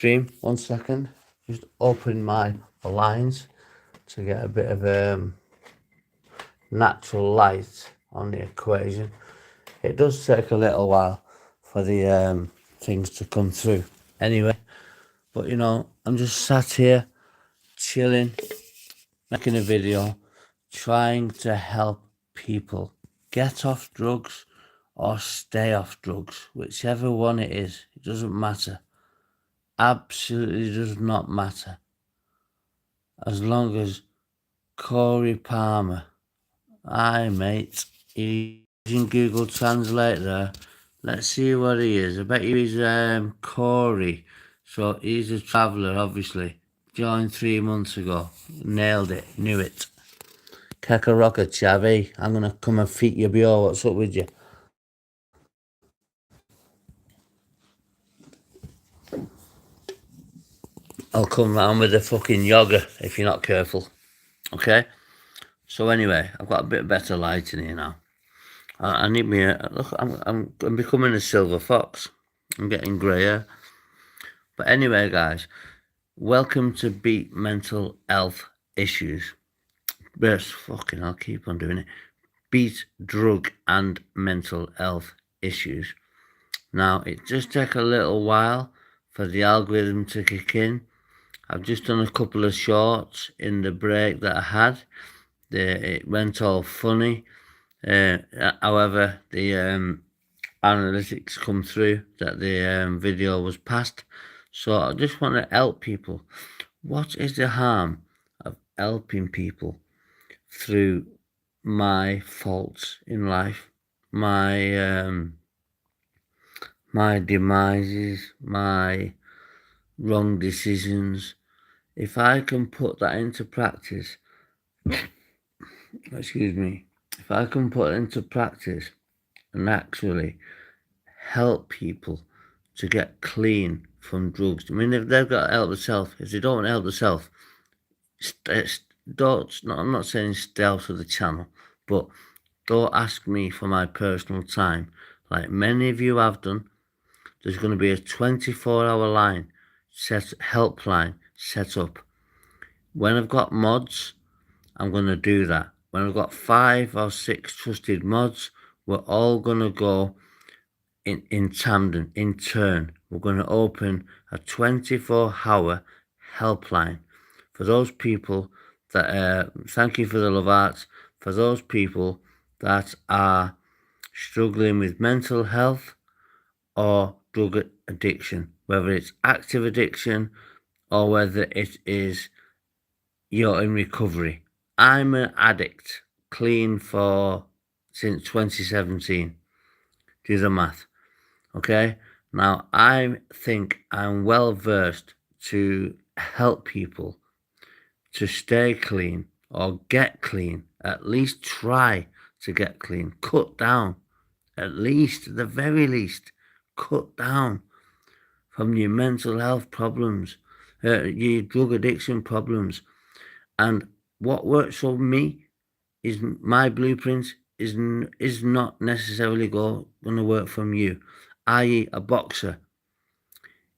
stream. 1 second. Just open my blinds to get a bit of natural light on the equation. It does take a little while for the things to come through anyway, but you know, I'm just sat here chilling, making a video, trying to help people get off drugs or stay off drugs, whichever one it is. It doesn't matter. Absolutely does not matter. As long as Corey Palmer, aye mate, he's in Google Translate there. Let's see what he is. I bet you he's Corey. So he's a traveller, obviously. Joined 3 months ago. Nailed it. Knew it. Kakaraka Chavi. I'm gonna come and feed your beer. What's up with you? I'll come round with the fucking yoga if you're not careful. Okay? So anyway, I've got a bit better lighting here now. I need me look. I'm becoming a silver fox. I'm getting greyer. But anyway, guys, welcome to Beat Mental Health Issues. Yes, fucking, I'll keep on doing it. Beat Drug and Mental Health Issues. Now, it just takes a little while for the algorithm to kick in. I've just done a couple of shorts in the break that I had. It went all funny. However, the analytics come through that the video was passed. So I just want to help people. What is the harm of helping people through my faults in life, my demises, my wrong decisions? If I can put that into practice, excuse me, if I can put it into practice and actually help people to get clean from drugs. I mean, if they've got to help themselves, if they don't help themselves, I'm not saying stay out of the channel, but don't ask me for my personal time. Like many of you have done, there's going to be a 24-hour line, helpline set up. When I've got mods, I'm going to do that. When I've got 5 or 6 trusted mods, we're all going to go in tandem, in turn. We're going to open a 24-hour helpline for those people that, thank you for the love arts, for those people that are struggling with mental health or drug addiction, whether it's active addiction or whether it is you're in recovery. I'm an addict, clean since 2017. Do the math. Okay, now I think I'm well versed to help people to stay clean or get clean, at least try to get clean, cut down, at the very least, cut down from your mental health problems, your drug addiction problems. And what works for me is my blueprint is not necessarily going to work from you. I.e. a boxer.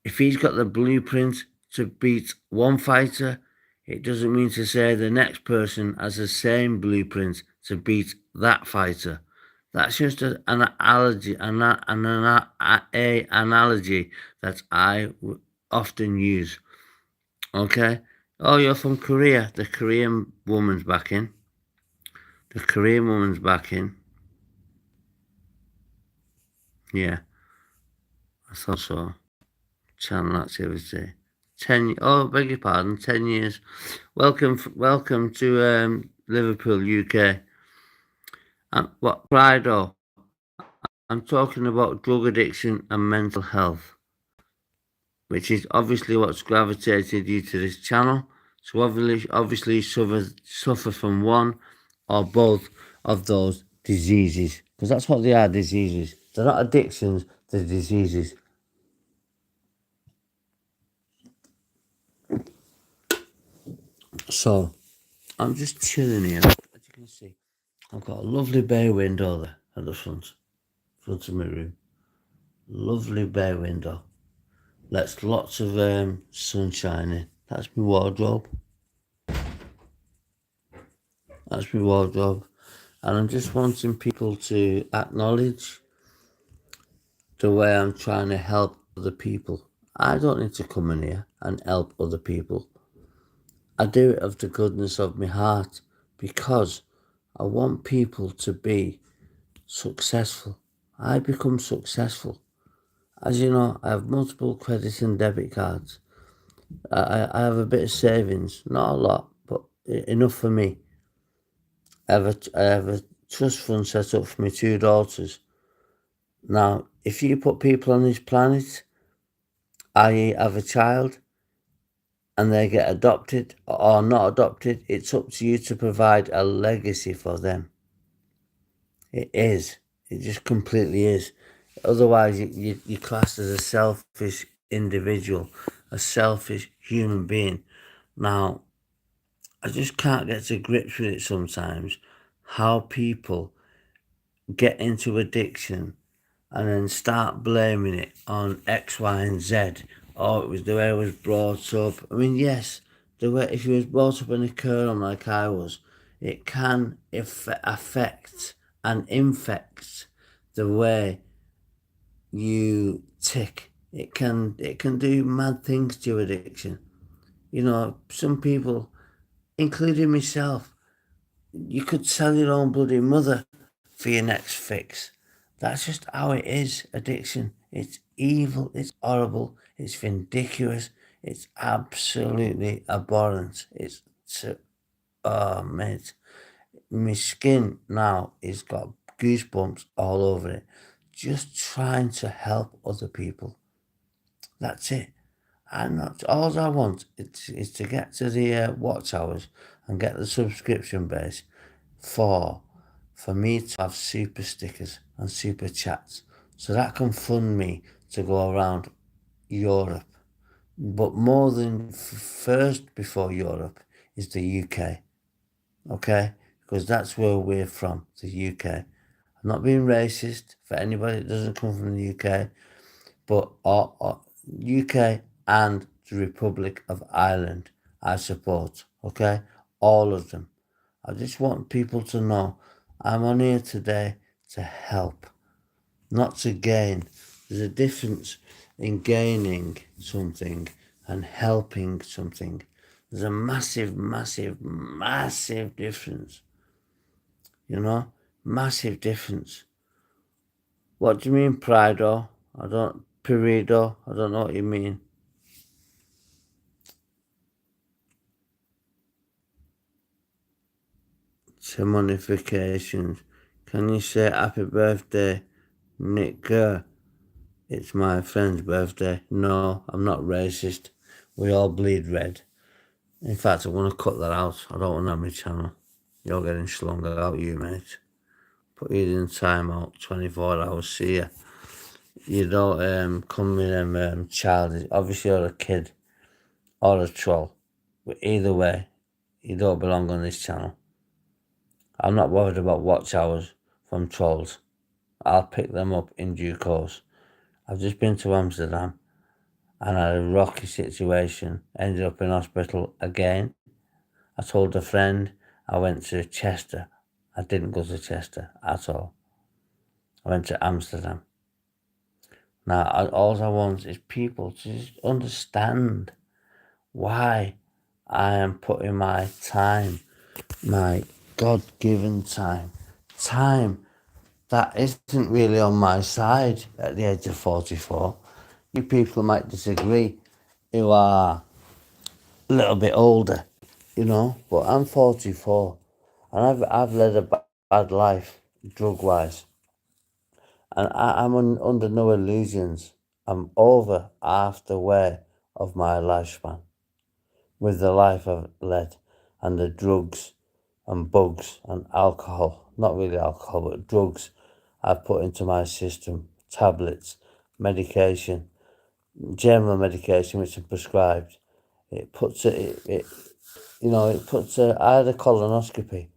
If he's got the blueprint to beat one fighter, it doesn't mean to say the next person has the same blueprint to beat that fighter. That's just an analogy, an analogy that I often use. Okay? Oh, you're from Korea. The Korean woman's back in. Yeah, I thought so. Channel activity. 10. Oh, beg your pardon. 10 years. Welcome to Liverpool, UK. What Friday? I'm talking about drug addiction and mental health, which is obviously what's gravitated you to this channel. So obviously suffer from one or both of those diseases, because that's what they are, diseases. They're not addictions, they're diseases. So I'm just chilling here. As you can see, I've got a lovely bay window there at the front of my room. Lovely bay window. lets lots of sunshine in. That's my wardrobe. That's my wardrobe. And I'm just wanting people to acknowledge the way I'm trying to help other people. I don't need to come in here and help other people. I do it of the goodness of my heart because I want people to be successful. I become successful. As you know, I have multiple credit and debit cards. I have a bit of savings, not a lot, but enough for me. I have a trust fund set up for my two daughters. Now, if you put people on this planet, i.e. have a child, and they get adopted or not adopted, it's up to you to provide a legacy for them. It is. It just completely is. Otherwise, you're classed as a selfish individual, a selfish human being. Now, I just can't get to grips with it sometimes, how people get into addiction and then start blaming it on X, Y, and Z. Oh, it was the way I was brought up. I mean, yes, the way if you was brought up in a care home like I was, it can affect and infect the way you tick. It can do mad things to your addiction. You know, some people, including myself, you could sell your own bloody mother for your next fix. That's just how it is, addiction. It's evil, it's horrible, it's vindictive, it's absolutely abhorrent. Oh, mate. My skin now is got goosebumps all over it. Just trying to help other people. That's it. I'm not, all I want is to get to the watch hours and get the subscription base for for me to have super stickers and super chats so that can fund me to go around Europe. But more than first before Europe is the UK, okay? Because that's where we're from, the UK. I'm not being racist for anybody that doesn't come from the UK, but UK and the Republic of Ireland I support, okay? All of them. I just want people to know I'm on here today to help, not to gain. There's a difference in gaining something and helping something. There's a massive, massive, massive difference. You know? Massive difference. What do you mean, Prido? Perido? I don't know what you mean. Modifications. Can you say happy birthday, Nick Kerr? It's my friend's birthday. No, I'm not racist. We all bleed red. In fact, I want to cut that out. I don't want that on my channel. You're getting slung out, you mate. Put you in time out, 24 hours, see ya. You don't come with them childish. Obviously, you're a kid or a troll. But either way, you don't belong on this channel. I'm not worried about watch hours from trolls. I'll pick them up in due course. I've just been to Amsterdam and had a rocky situation. Ended up in hospital again. I told a friend I went to Chester. I didn't go to Chester at all. I went to Amsterdam. Now, all I want is people to just understand why I am putting my time, my God-given time that isn't really on my side at the age of 44. You people might disagree who are a little bit older, you know, but I'm 44 and I've led a bad life drug-wise, and I'm under no illusions. I'm over half the way of my lifespan with the life I've led and the drugs and bugs and alcohol, not really alcohol, but drugs I've put into my system, tablets, medication, general medication which are prescribed. It puts it I had a colonoscopy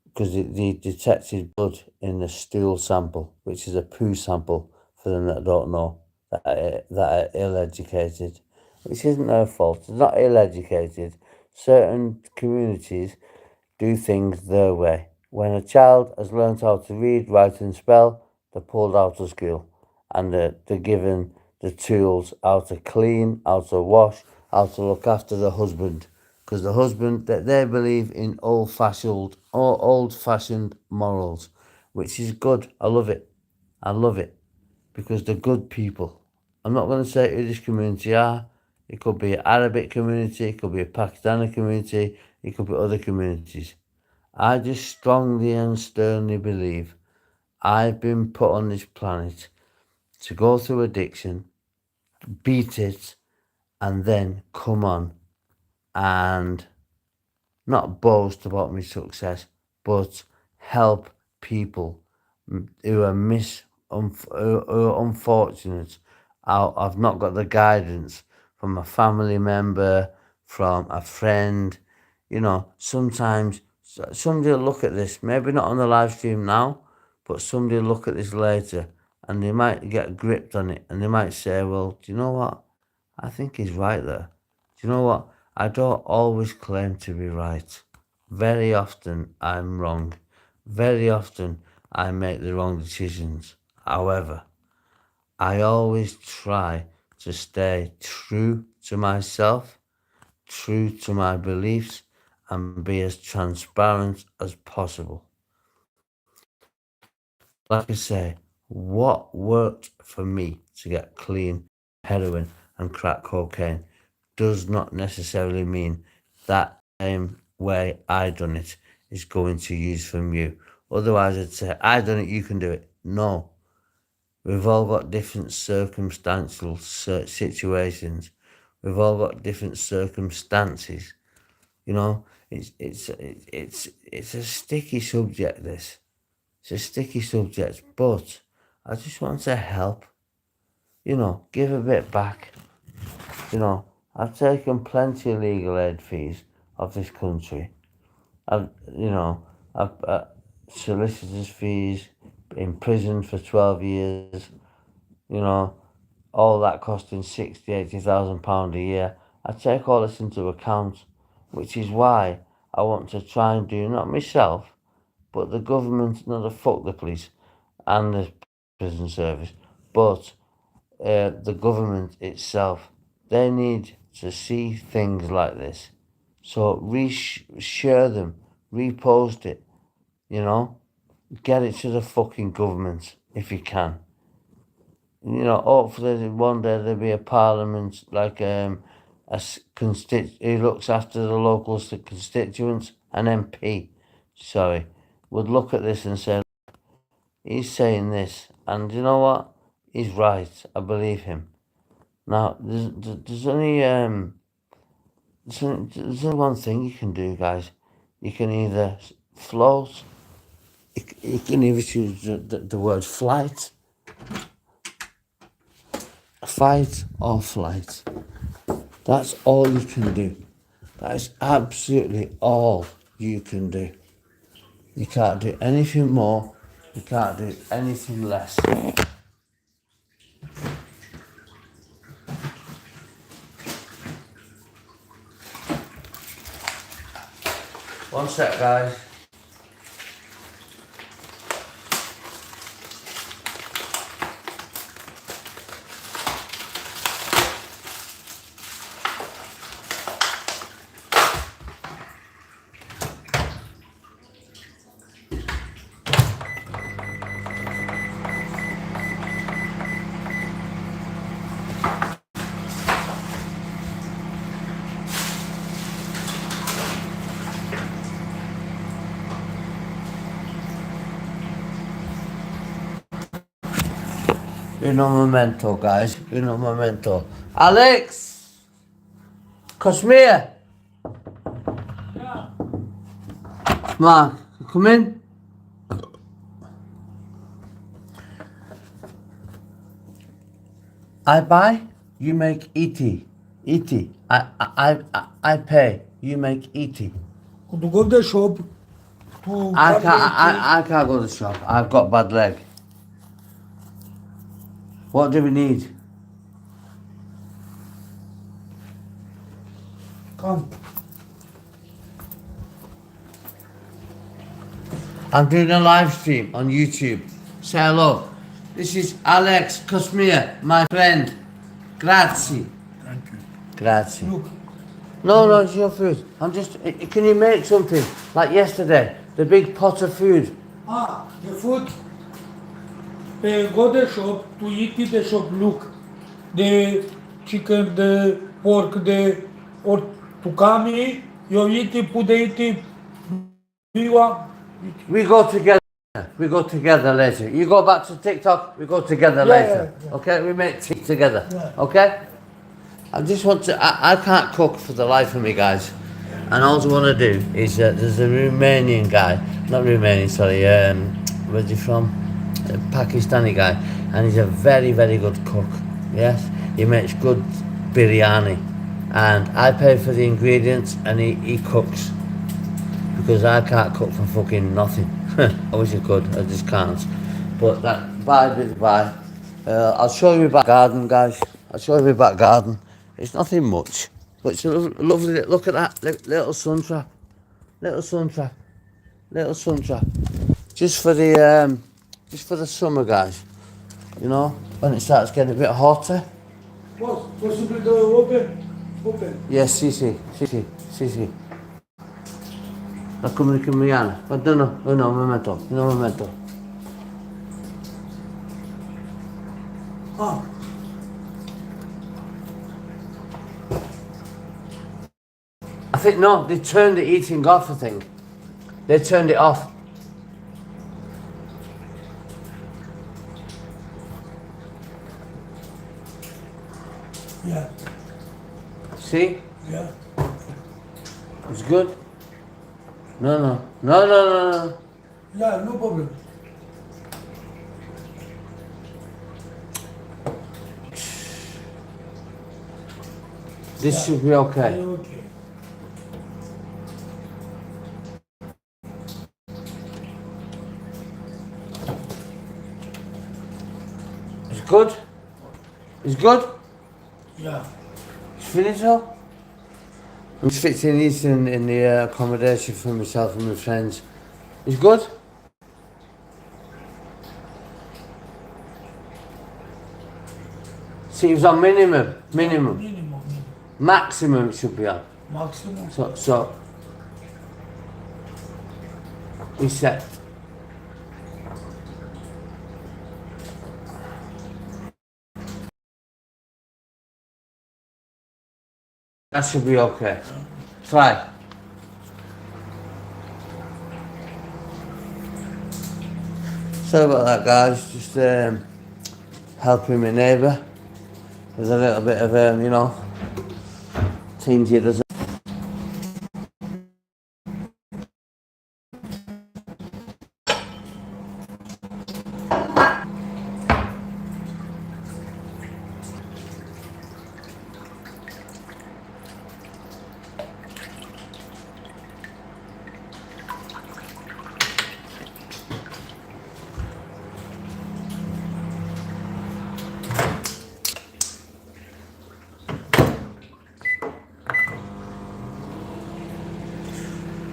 because they detected blood in the stool sample, which is a poo sample for them that don't know. that are ill-educated, which isn't their fault. It's not ill-educated. Certain communities do things their way. When a child has learned how to read, write, and spell, they're pulled out of school, and they're given the tools how to clean, how to wash, how to look after the husband, because the husband that they believe in old-fashioned morals, which is good. I love it. I love it because they're good people. I'm not going to say who this community are. It could be an Arabic community, it could be a Pakistani community, it could be other communities. I just strongly and sternly believe I've been put on this planet to go through addiction, beat it, and then come on and not boast about my success, but help people who are who are unfortunate. I've not got the guidance from a family member, from a friend. You know, sometimes somebody will look at this, maybe not on the live stream now, but somebody will look at this later and they might get gripped on it and they might say, well, do you know what? I think he's right there. Do you know what? I don't always claim to be right. Very often I'm wrong. Very often I make the wrong decisions. However, I always try to stay true to myself, true to my beliefs, and be as transparent as possible. Like I say, what worked for me to get clean heroin and crack cocaine does not necessarily mean that same way I done it is going to use from you. Otherwise, I'd say, I done it, you can do it. No, we've all got different circumstantial situations. We've all got different circumstances. You know, it's a sticky subject. This it's a sticky subject, but I just want to help. You know, give a bit back. You know, I've taken plenty of legal aid fees of this country. I've, you know, I've solicitors' fees, in prison for 12 years. You know, all that costing 80,000 pound a year. I take all this into account, which is why I want to try and do, not myself, but the government, not the fuck the police and the prison service, but the government itself. They need to see things like this. So share them, repost it, you know, get it to the fucking government if you can. You know, hopefully one day there'll be a parliament like who looks after the local constituents, an MP, sorry, would look at this and say, he's saying this, and you know what? He's right. I believe him. Now, there's only one thing you can do, guys. You can either float. You can either choose the word fight or flight. That's all you can do. That is absolutely all you can do. You can't do anything more. You can't do anything less. One sec, guys. Uno momento, guys. Uno momento. Alex! Come here. Come on. Come in. I buy, you make ET. ET. I pay, you make ET. To go to the shop to I can't go to the shop. I've got bad leg. What do we need? Come. I'm doing a live stream on YouTube. Say hello. This is Alex Cosmere, my friend. Grazie. Thank you. Grazie. Look. No, it's your food. I'm just. Can you make something like yesterday? The big pot of food. The food. Go the shop to eat in the shop. Look, the chicken, the pork, the or to come here, you eat it, put it, biwa. We go together. We go together later. You go back to TikTok. We go together later. Yeah. Okay, we make tea together. Yeah. Okay. I just want to. I can't cook for the life of me, guys. And all I want to do is there's a Romanian guy, not Romanian, sorry. Where's he from? A Pakistani guy, and he's a very, very good cook. Yes, he makes good biryani, and I pay for the ingredients, and he cooks because I can't cook for fucking nothing. I wish I could, I just can't. But that by the by, I'll show you my back garden, guys. I'll show you my back garden. It's nothing much, but it's a lovely. Look at that little sun trap, little sun trap, little sun trap. Just for the summer, guys. You know, when it starts getting a bit hotter. Possible to open. Yes, sì. La comunicazione. No, un momento. I think no, they turned the eating off. I think they turned it off. Yeah. See, Yeah. it's good. No. Yeah, no problem. This should be okay. Okay. It's good. It's good. Yeah. It's finished all. I'm just fixing these in the accommodation for myself and my friends. It's good. See, it was on minimum. Minimum. Maximum it should be on. Maximum. So he said. That should be okay. Try. Sorry about that, guys. Just helping my neighbour. There's a little bit of you know, teensy doesn't.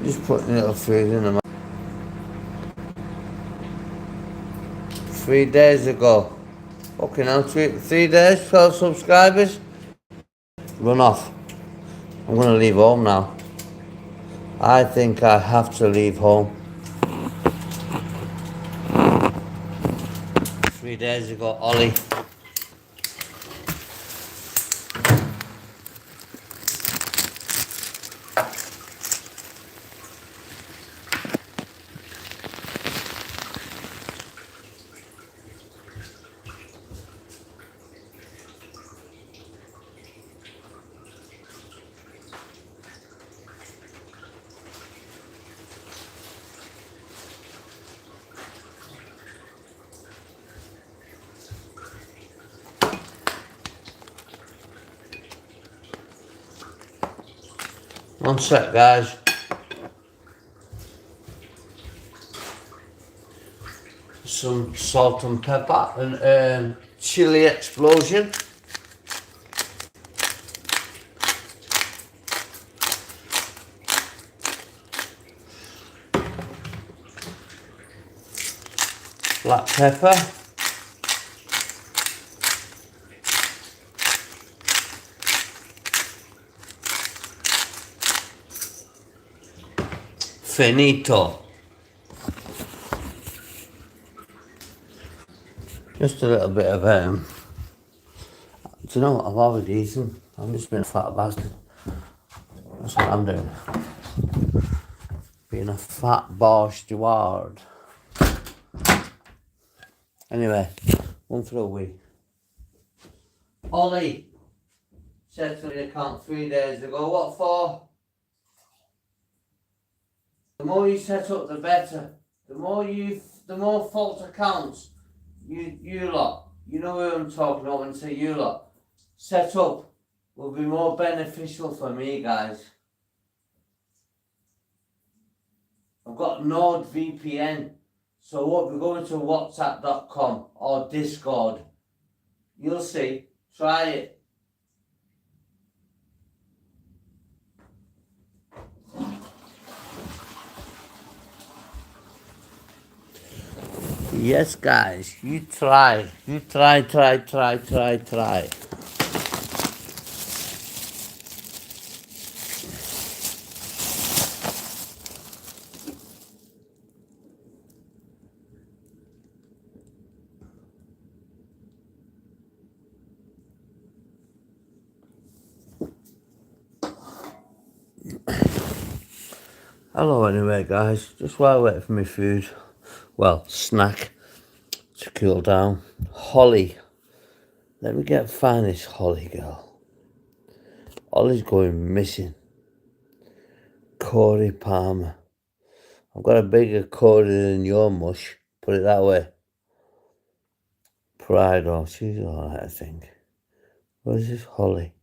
Just putting a little food in them. 3 days ago. Okay, now 3 days, 12 subscribers. Run off. I'm gonna leave home now. I think I have to leave home. 3 days ago, Ollie. One sec, guys. Some salt and pepper and chili explosion. black pepper. Finito. Just a little bit of do you know what I've already eaten? I'm just being a fat bastard. That's what I'm doing. Being a fat bar steward. Anyway, one for a week. Ollie said to me account 3 days ago, what for? The more you set up, the better. The more false accounts you lot, you know who I'm talking about when I say you lot, set up will be more beneficial for me, guys. I've got NordVPN, so what we're going to WhatsApp.com or Discord. You'll see. Try it. Yes, guys, you try. You try. Hello anyway, guys. Just while I wait for my food, well, snack, to cool down. Holly. Let me find this Holly girl. Holly's going missing. Corey Palmer. I've got a bigger Corey than your mush. Put it that way. Pride, oh, she's alright, I think. What is this Holly?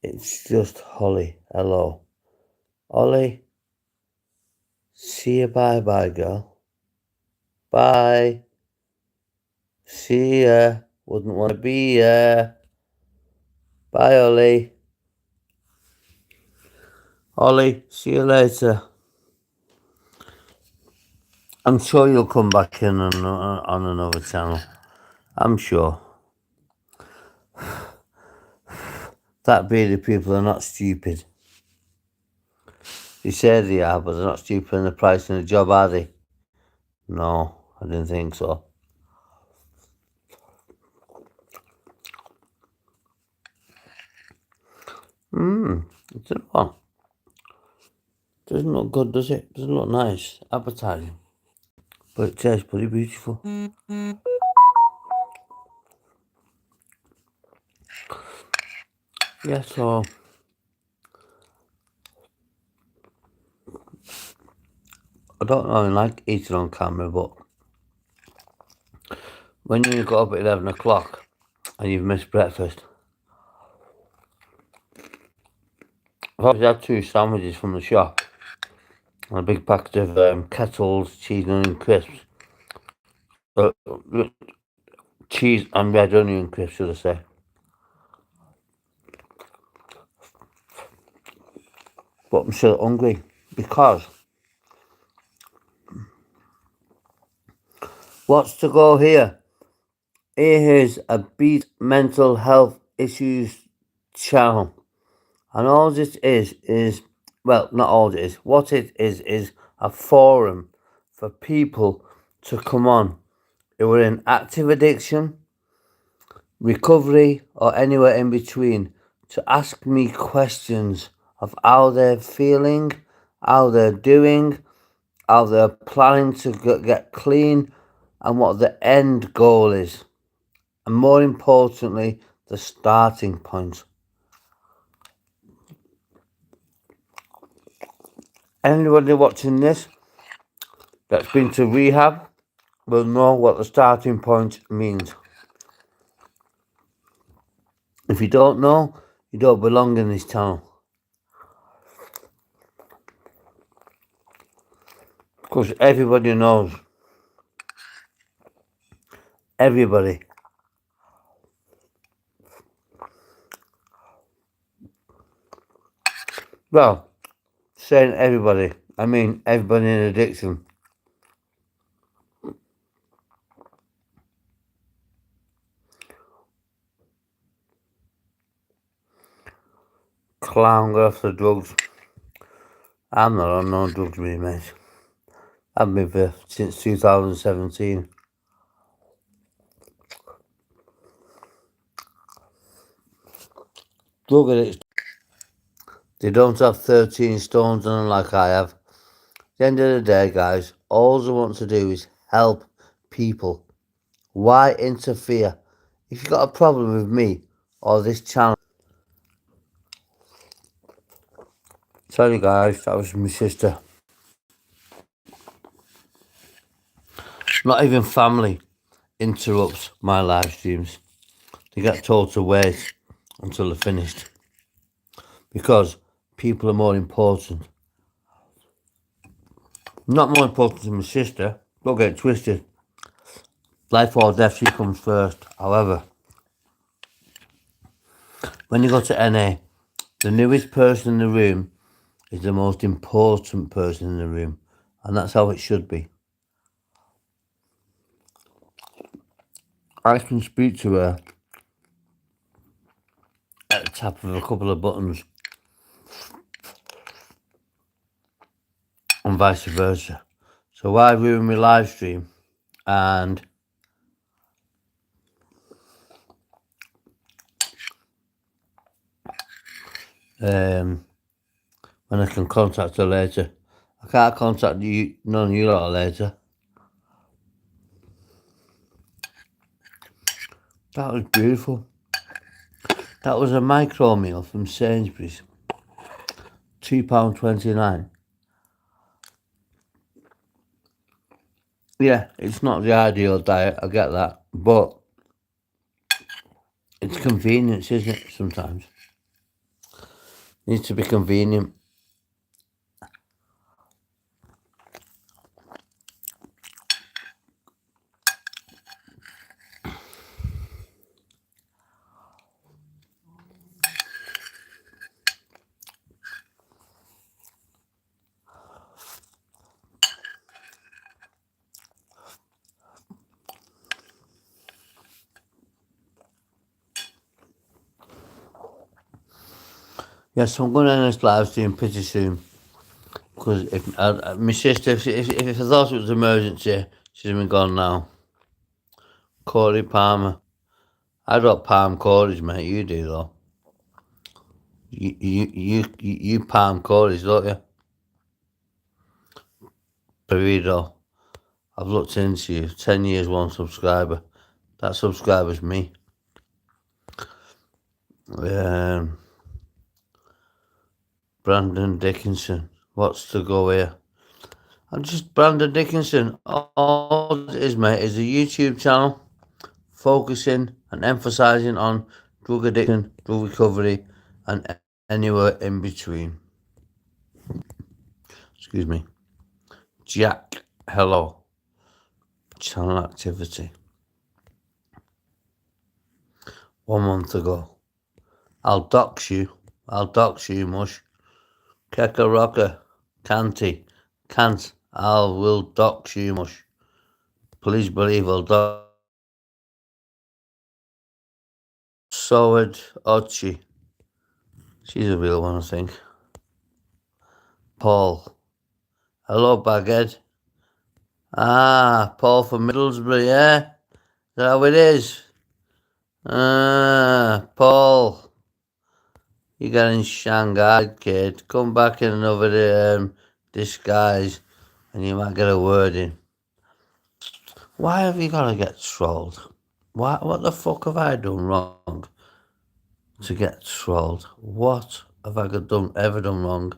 It's just Holly. Hello. Holly. See you, bye, girl. Bye. See ya. Wouldn't want to be ya. Bye, Holly. Holly, see you later. I'm sure you'll come back in on another channel. I'm sure. That bearded people are not stupid. They say they are, but they're not stupid in the price and the job, are they? No, I didn't think so. It's a lot. Doesn't look good, does it? Doesn't look nice, appetizing. But it tastes pretty beautiful. Yeah, so I don't really like eating on camera, but when you got up at 11 o'clock and you've missed breakfast, I've always had 2 sandwiches from the shop and a big packet of Kettles cheese and onion crisps. Cheese and red onion crisps, should I say. But I'm still hungry because what's to go here? Here is a Beat Mental Health Issues channel. And all this is, well, not all it is. What it is a forum for people to come on who are in active addiction, recovery, or anywhere in between to ask me questions of how they're feeling, how they're doing, how they're planning to get clean, and what the end goal is. And more importantly, the starting point. Anybody watching this that's been to rehab will know what the starting point means. If you don't know, you don't belong in this channel. Because everybody knows. Everybody. Well, saying everybody, I mean everybody in addiction. clown got off the drugs. I'm not on no drugs, me, mate. I've been for since 2017. Drug addicts, they don't have 13 stones on them like I have. At the end of the day, guys, all I want to do is help people. Why interfere? If you've got a problem with me or this channel, sorry guys, that was my sister. Not even family interrupts my live streams. They get told to wait until they're finished because people are more important. Not more important than my sister. Don't get it twisted. Life or death, she comes first. However, when you go to NA, the newest person in the room is the most important person in the room, and that's how it should be. I can speak to her at the tap of a couple of buttons, and vice versa. So why ruin my live stream and when I can contact her later? I can't contact you, none of you lot later. That was beautiful. That was a micro meal from Sainsbury's. £2.29. Yeah, it's not the ideal diet, I get that. But it's convenience, isn't it, sometimes? It needs to be convenient. Yes, I'm going to end this live stream pretty soon. Because if my sister, if I thought it was an emergency, she'd have been gone now. Corey Palmer. I don't palm Corey's, mate. You do, though. You palm Corey's, don't you? Burrito. I've looked into you. 10 years, 1 subscriber. That subscriber's me. Brandon Dickinson. What's to go here? I'm just Brandon Dickinson. All it is, mate, is a YouTube channel focusing and emphasising on drug addiction, drug recovery, and anywhere in between. Excuse me. Jack, hello. Channel activity. 1 month ago. I'll dox you, mush. Keka rocker, can't, I will dox you, mush. Please believe I'll dox. Sowed Ochi. She's a real one, I think. Paul. Hello, Baghead. Ah, Paul from Middlesbrough, yeah? Is that how it is? Ah, Paul. You're getting Shanghai, kid. Come back in another disguise and you might get a word in. Why have you got to get trolled? What the fuck have I done wrong to get trolled? What have I ever done wrong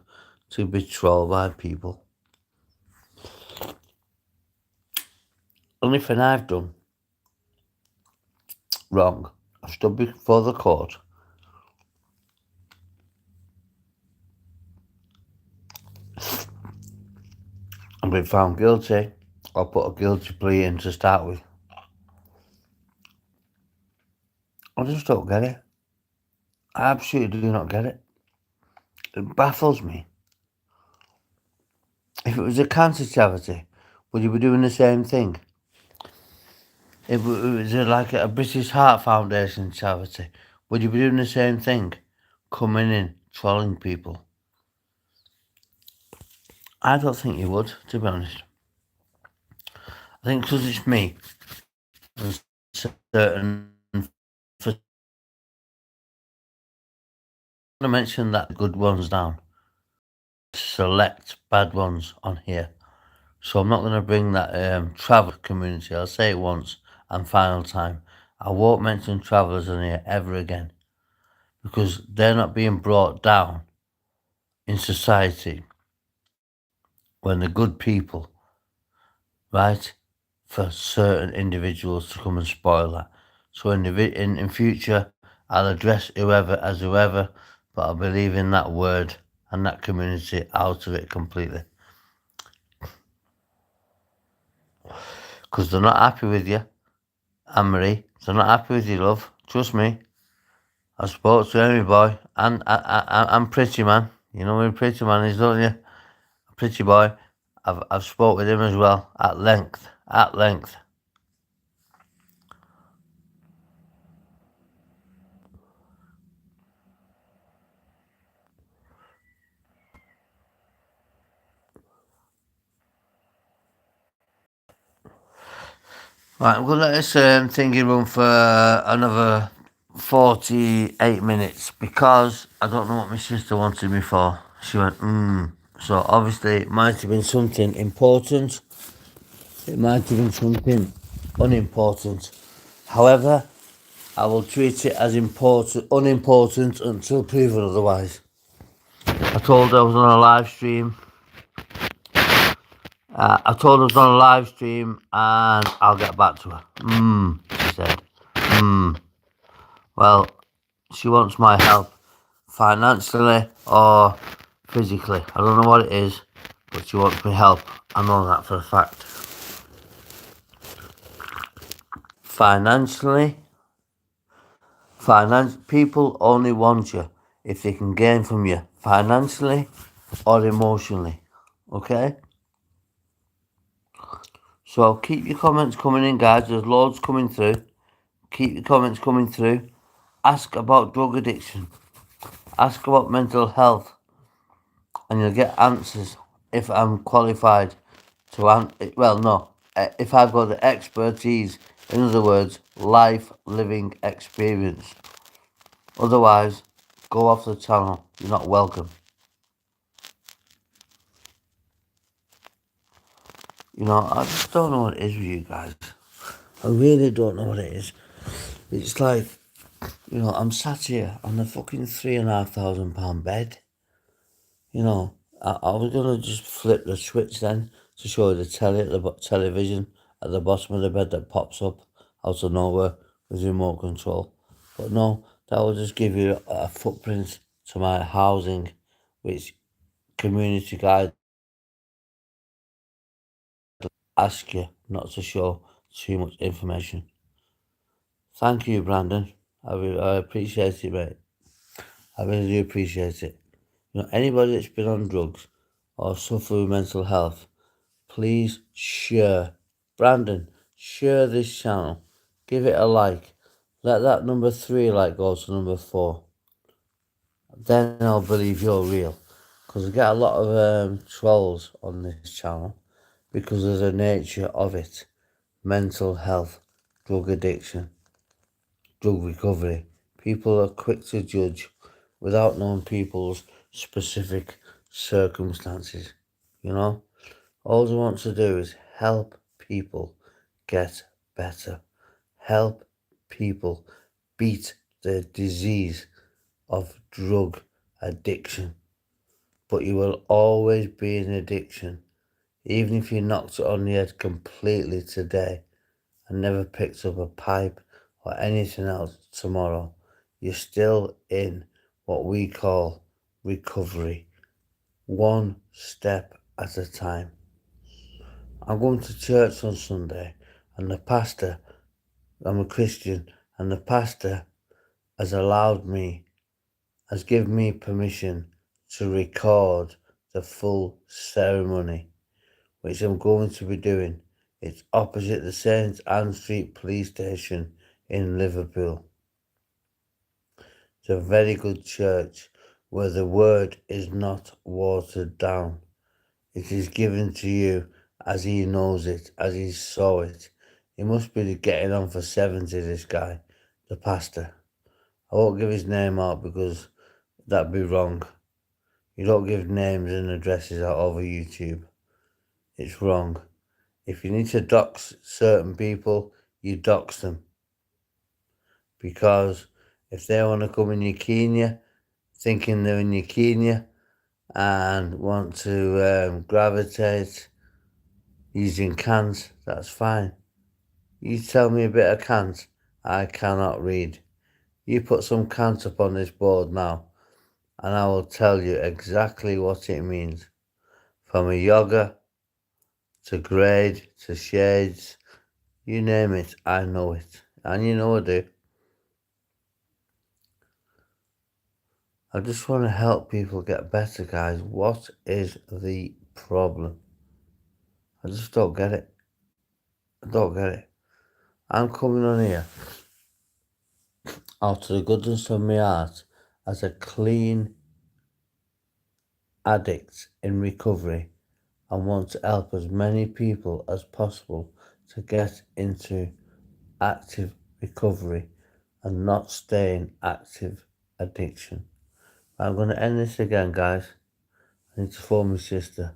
to be trolled by people? Only thing I've done wrong, I've stood before the court. I've been found guilty. I'll put a guilty plea in to start with. I just don't get it. I absolutely do not get it. It baffles me. If it was a cancer charity, would you be doing the same thing? If it was like a British Heart Foundation charity, would you be doing the same thing? Coming in, trolling people? I don't think you would, to be honest. I think because it's me and certain, for I mentioned that good ones down, select bad ones on here. So I'm not going to bring that travel community. I'll say it once and final time. I won't mention travellers on here ever again because they're not being brought down in society when the good people, right, for certain individuals to come and spoil that. So in future, I'll address whoever as whoever, but I'll be leaving that word and that community out of it completely. Because they're not happy with you, Anne-Marie. They're not happy with you, love. Trust me. I spoke to Henry Boy and Pretty Man. You know who Pretty Man is, don't you? Pretty Boy. I've spoke with him as well at length. At length. Right, I'm gonna let this thingy run for another 48 minutes because I don't know what my sister wanted me for. She went, So obviously it might have been something important. It might have been something unimportant. However, I will treat it as unimportant until proven otherwise. I told her I was on a live stream. I told her I was on a live stream and I'll get back to her. She said. Well, she wants my help financially or physically. I don't know what it is, but she wants my help. I know that for a fact. Financially, people only want you if they can gain from you financially or emotionally. Okay? So keep your comments coming in, guys. There's loads coming through. Keep your comments coming through. Ask about drug addiction. Ask about mental health. And you'll get answers if I'm qualified to answer. Well, no. If I've got the expertise, in other words, life living experience. Otherwise, go off the channel. You're not welcome. You know, I just don't know what it is with you guys. I really don't know what it is. It's like, you know, I'm sat here on the fucking £3,500 bed. You know, I was gonna just flip the switch then to show you the television at the bottom of the bed that pops up out of nowhere with remote control. But no, that will just give you a footprint to my housing, which community guide ask you not to show too much information. Thank you, Brandon. I appreciate it, mate. I really do appreciate it. You know, anybody that's been on drugs or suffer with mental health, please share. Brandon, share this channel. Give it a like. Let that number 3 like go to number 4. Then I'll believe you're real. Because I get a lot of trolls on this channel because of the nature of it. Mental health, drug addiction, drug recovery. People are quick to judge without knowing people's specific circumstances. You know, all I want to do is help people get better, help people beat the disease of drug addiction. But you will always be an addiction, even if you knocked it on the head completely today and never picked up a pipe or anything else tomorrow. You're still in what we call recovery, one step at a time. I'm going to church on Sunday, and the pastor, I'm a Christian, and the pastor has given me permission to record the full ceremony, which I'm going to be doing. It's opposite the St. Anne Street Police Station in Liverpool. It's a very good church where the word is not watered down. It is given to you as he knows it, as he saw it. He must be getting on for 70, this guy, the pastor. I won't give his name out because that'd be wrong. You don't give names and addresses out over YouTube. It's wrong. If you need to dox certain people, you dox them. Because if they want to come in your Kenya, thinking they're in your Kenya, and want to gravitate using cans, that's fine. You tell me a bit of cans, I cannot read. You put some cans up on this board now, and I will tell you exactly what it means. From a yoga, to grade, to shades, you name it, I know it. And you know I do. I just want to help people get better, guys. What is the problem? I just don't get it. I don't get it. I'm coming on here out of the goodness of my heart as a clean addict in recovery and want to help as many people as possible to get into active recovery and not stay in active addiction. I'm going to end this again, guys. I need to phone my sister.